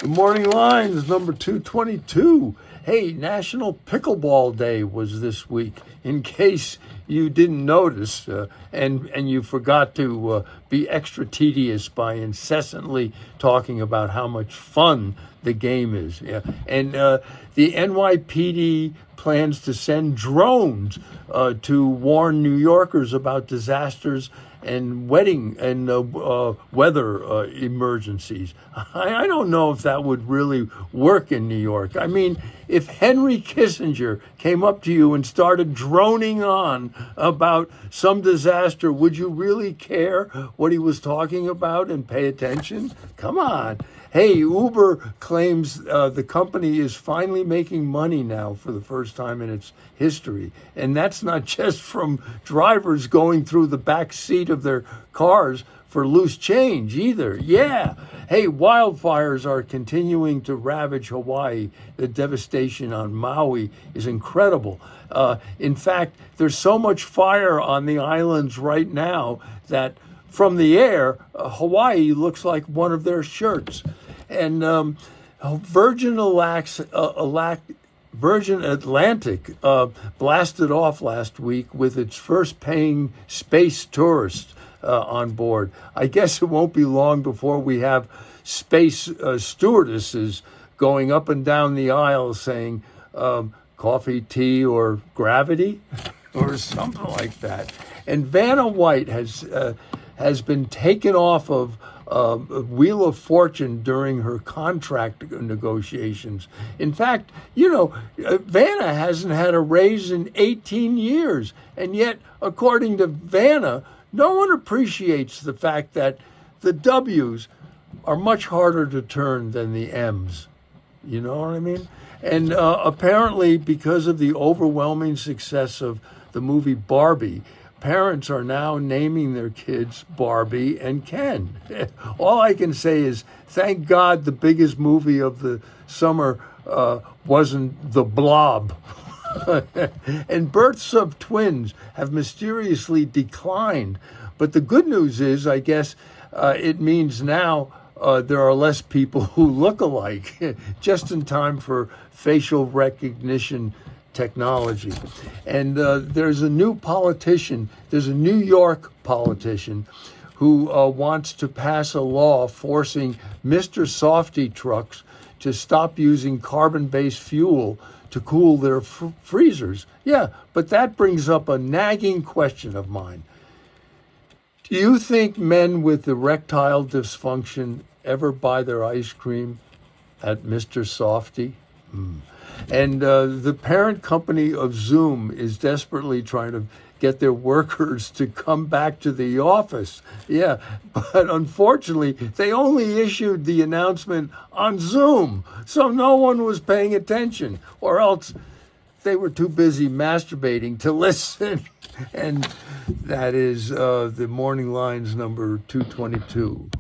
The Morning Lines, number 222. Hey, National Pickleball Day was this week. In case you didn't notice and you forgot to be extra tedious by incessantly talking about how much fun the game is. Yeah. And the NYPD plans to send drones to warn New Yorkers about disasters and weather emergencies. I don't know if that would really work in New York. I mean, if Henry Kissinger came up to you and started droning on about some disaster, would you really care what he was talking about and pay attention? Come on. Hey, Uber claims the company is finally making money now for the first time in its history. And that's not just from drivers going through the back seat of their cars for loose change either. Yeah. Hey, wildfires are continuing to ravage Hawaii. The devastation on Maui is incredible. In fact, there's so much fire on the islands right now that from the air, Hawaii looks like one of their shirts. And Virgin Atlantic blasted off last week with its first paying space tourist on board. I guess it won't be long before we have space stewardesses going up and down the aisle saying coffee, tea, or gravity, or something like that. And Vanna White has been taken off of Wheel of Fortune during her contract negotiations. In fact, Vanna hasn't had a raise in 18 years. And yet, according to Vanna, no one appreciates the fact that the W's are much harder to turn than the M's. You know what I mean? And apparently, because of the overwhelming success of the movie Barbie, parents are now naming their kids Barbie and Ken. All I can say is, thank God the biggest movie of the summer wasn't The Blob. And births of twins have mysteriously declined. But the good news is, I guess, it means now there are less people who look alike, just in time for facial recognition technology. And there's a new New York politician who wants to pass a law forcing Mr. Softy trucks to stop using carbon-based fuel to cool their freezers. Yeah, but that brings up a nagging question of mine. Do you think men with erectile dysfunction ever buy their ice cream at Mr. Softy? And the parent company of Zoom is desperately trying to get their workers to come back to the office. Yeah, but unfortunately, they only issued the announcement on Zoom, so no one was paying attention, or else they were too busy masturbating to listen. And that is the Morning Lines number 222.